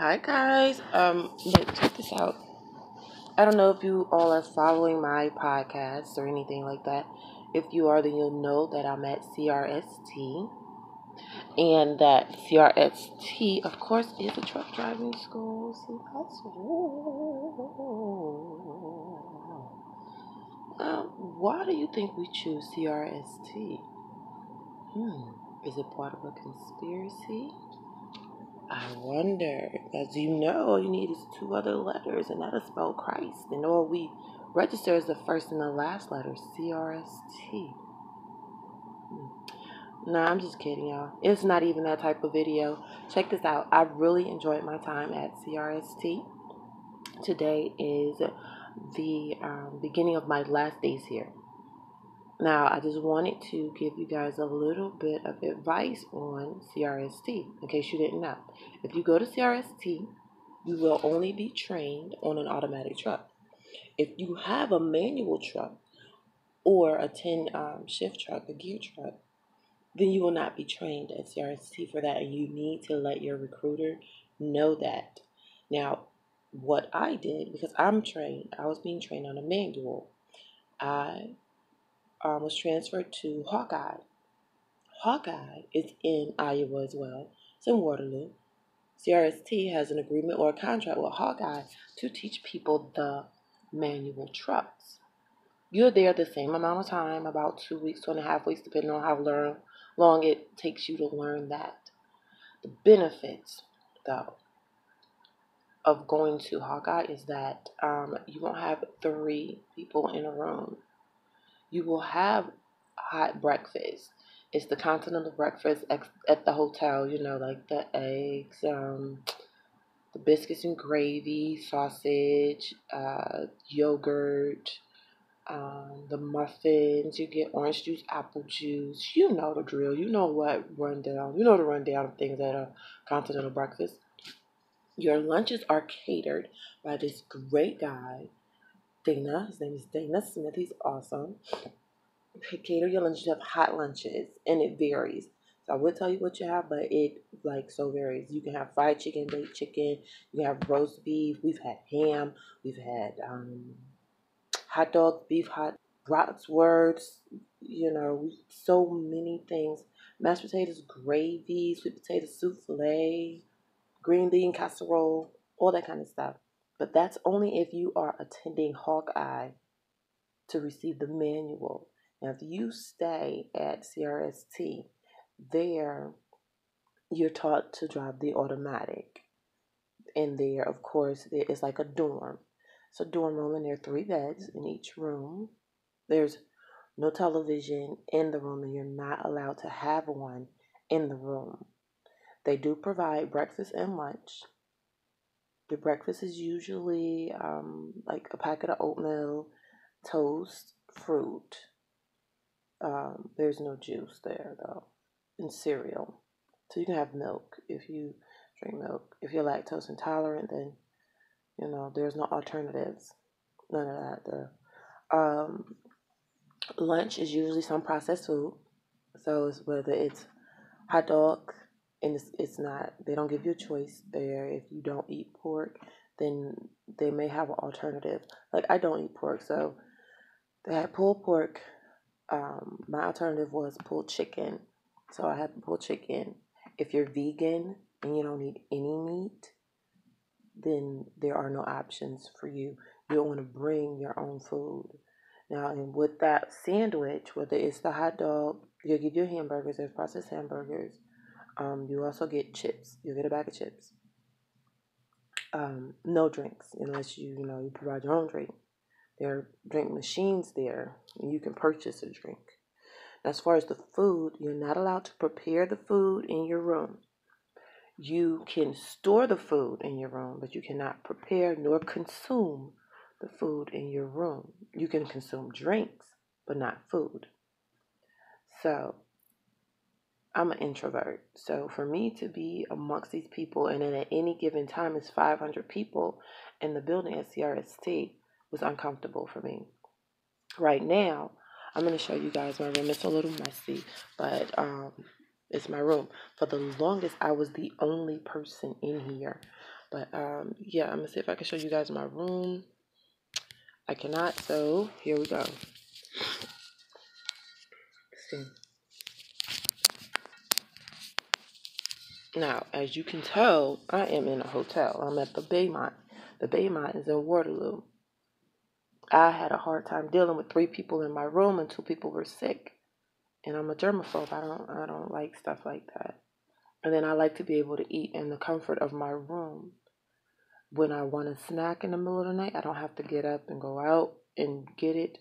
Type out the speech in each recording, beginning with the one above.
Hi guys. Look, check this out. I don't know if you all are following my podcast or anything like that. If you are, then you'll know that I'm at CRST, and that CRST, of course, is a truck driving school. See, that's why do you think we choose CRST? Is it part of a conspiracy? I wonder, as you know, all you need is two other letters, and that'll spell Christ. And all we register is the first and the last letter, CRST. Nah, I'm just kidding, y'all. It's not even that type of video. Check this out. I really enjoyed my time at CRST. Today is the beginning of my last days here. Now, I just wanted to give you guys a little bit of advice on CRST, in case you didn't know. If you go to CRST, you will only be trained on an automatic truck. If you have a manual truck or a 10 shift truck, a gear truck, then you will not be trained at CRST for that, and you need to let your recruiter know that. Now, what I did, because I was being trained on a manual, I was transferred to Hawkeye. Hawkeye is in Iowa as well. It's in Waterloo. CRST has an agreement or a contract with Hawkeye to teach people the manual trucks. You're there the same amount of time, about 2 weeks, 2.5 weeks, depending on how long it takes you to learn that. The benefits, though, of going to Hawkeye is that you won't have 3 people in a room. You will have hot breakfast. It's the continental breakfast at the hotel, like the eggs, the biscuits and gravy, sausage, yogurt, the muffins. You get orange juice, apple juice. You know the drill. You know what rundown. You know the rundown of things at a continental breakfast. Your lunches are catered by this great guy, Dana. His name is Dana Smith. He's awesome. Cater your lunches. You have hot lunches, and it varies. So I would tell you what you have, but it so varies. You can have fried chicken, baked chicken. You can have roast beef. We've had ham. We've had hot dogs, beef hot, bratwursts. So many things. Mashed potatoes, gravy, sweet potato souffle, green bean casserole, all that kind of stuff. But that's only if you are attending Hawkeye to receive the manual. Now, if you stay at CRST, there you're taught to drive the automatic. And there, of course, there is like a dorm. It's a dorm room, and there are 3 beds in each room. There's no television in the room, and you're not allowed to have one in the room. They do provide breakfast and lunch. The breakfast is usually like a packet of oatmeal, toast, fruit. There's no juice there, though, and cereal. So you can have milk if you drink milk. If you're lactose intolerant, then, there's no alternatives. None of that. The lunch is usually some processed food. So whether it's hot dog, and it's not, they don't give you a choice there. If you don't eat pork, then they may have an alternative. Like, I don't eat pork, so they had pulled pork. My alternative was pulled chicken. So I had pulled chicken. If you're vegan and you don't eat any meat, then there are no options for you. You don't want to bring your own food. Now, and with that sandwich, whether it's the hot dog, you'll give you hamburgers, there's processed hamburgers. You also get chips. You'll get a bag of chips. No drinks unless you provide your own drink. There are drink machines there, and you can purchase a drink. As far as the food, you're not allowed to prepare the food in your room. You can store the food in your room, but you cannot prepare nor consume the food in your room. You can consume drinks, but not food. So, I'm an introvert. So for me to be amongst these people, and then at any given time it's 500 people in the building at CRST, was uncomfortable for me. Right now, I'm going to show you guys my room. It's a little messy, but it's my room. For the longest, I was the only person in here. But yeah, I'm gonna see if I can show you guys my room. I cannot, so here we go. Let's see. Now, as you can tell, I am in a hotel. I'm at the Baymont. The Baymont is in Waterloo. I had a hard time dealing with 3 people in my room and 2 people were sick. And I'm a germaphobe. I don't like stuff like that. And then I like to be able to eat in the comfort of my room. When I want a snack in the middle of the night, I don't have to get up and go out and get it.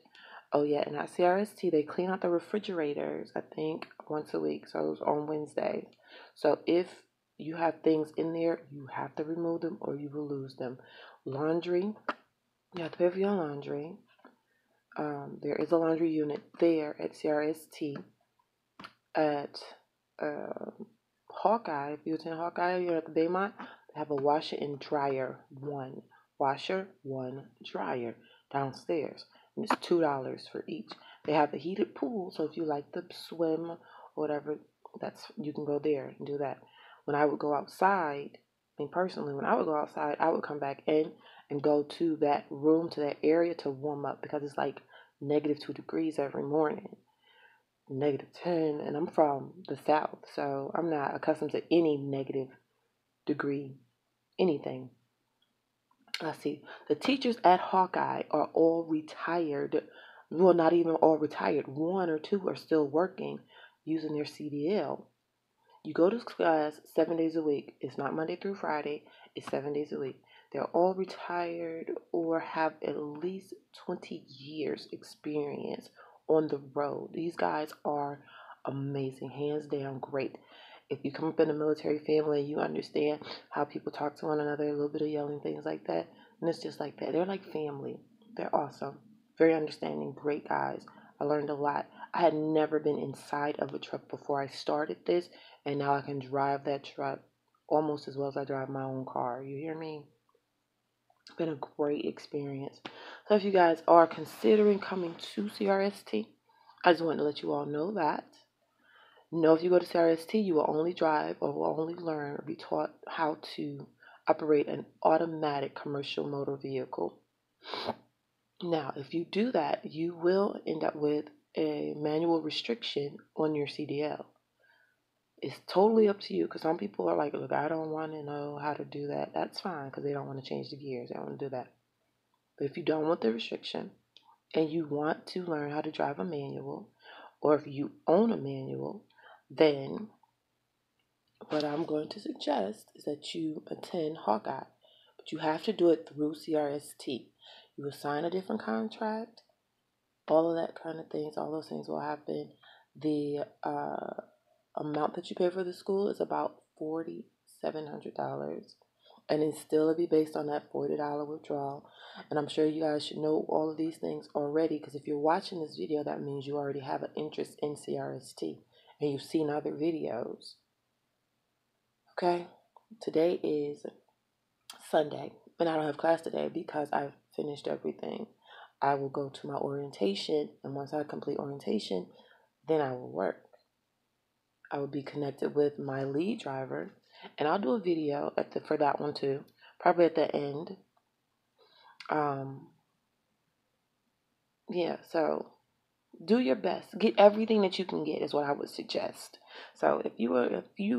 Oh yeah, and at CRST they clean out the refrigerators, I think, once a week. So it's on Wednesdays. So if you have things in there, you have to remove them or you will lose them. Laundry, you have to pay for your laundry. There is a laundry unit there at CRST. At Hawkeye, if you attend Hawkeye, you're at the Baymont, they have a washer and dryer, one washer, one dryer downstairs. And it's $2 for each. They have a heated pool, so if you like to swim or whatever, you can go there and do that. When I would go outside, I mean personally, when I would go outside, I would come back in and go to that room, to that area to warm up because it's like -2 degrees every morning. -10, and I'm from the South, so I'm not accustomed to any negative degree, anything. Let's see. The teachers at Hawkeye are all retired. Well, not even all retired. 1 or 2 are still working using their CDL. You go to class 7 days a week. It's not Monday through Friday. It's 7 days a week. They're all retired or have at least 20 years experience on the road. These guys are amazing, hands down great. If you come up in a military family, you understand how people talk to one another, a little bit of yelling, things like that. And it's just like that. They're like family. They're awesome. Very understanding, great guys. I learned a lot. I had never been inside of a truck before I started this, and now I can drive that truck almost as well as I drive my own car. You hear me? It's been a great experience. So if you guys are considering coming to CRST, I just wanted to let you all know that. If you go to CRST, you will only drive or will only learn or be taught how to operate an automatic commercial motor vehicle. Now, if you do that, you will end up with a manual restriction on your CDL. It's totally up to you because some people are like, look, I don't want to know how to do that. That's fine because they don't want to change the gears. They don't want to do that. But if you don't want the restriction and you want to learn how to drive a manual, or if you own a manual, then what I'm going to suggest is that you attend Hawkeye. But you have to do it through CRST. You will sign a different contract, all of that kind of things, all those things will happen. The amount that you pay for the school is about $4,700. And it's still be based on that $40 withdrawal. And I'm sure you guys should know all of these things already because if you're watching this video, that means you already have an interest in CRST and you've seen other videos. Okay, today is Sunday and I don't have class today because I've finished everything. I will go to my orientation, and once I complete orientation, then I will work. I will be connected with my lead driver, and I'll do a video for that one too, probably at the end. Yeah, so do your best. Get everything that you can get is what I would suggest. So if you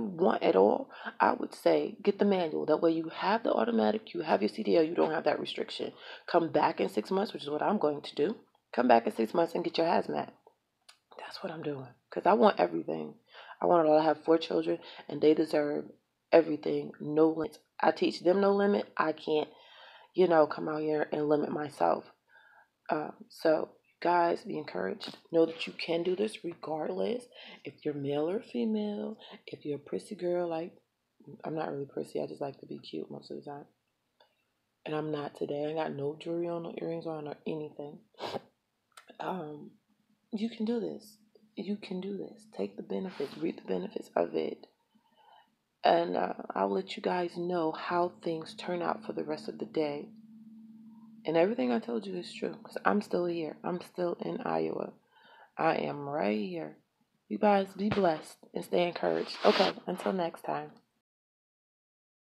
want it all, I would say get the manual. That way you have the automatic, you have your CDL, you don't have that restriction. Come back in 6 months, which is what I'm going to do. Come back in 6 months and get your hazmat. That's what I'm doing because I want everything. I want it all. I have 4 children and they deserve everything. No limits. I teach them no limit. I can't, come out here and limit myself. So guys, be encouraged. Know that you can do this regardless if you're male or female. If you're a prissy girl, like I'm not really prissy. I just like to be cute most of the time. And I'm not today. I ain't got no jewelry on, no earrings on, or anything. You can do this. You can do this. Take the benefits. Reap the benefits of it. And I'll let you guys know how things turn out for the rest of the day. And everything I told you is true because I'm still here. I'm still in Iowa. I am right here. You guys be blessed and stay encouraged. Okay, until next time.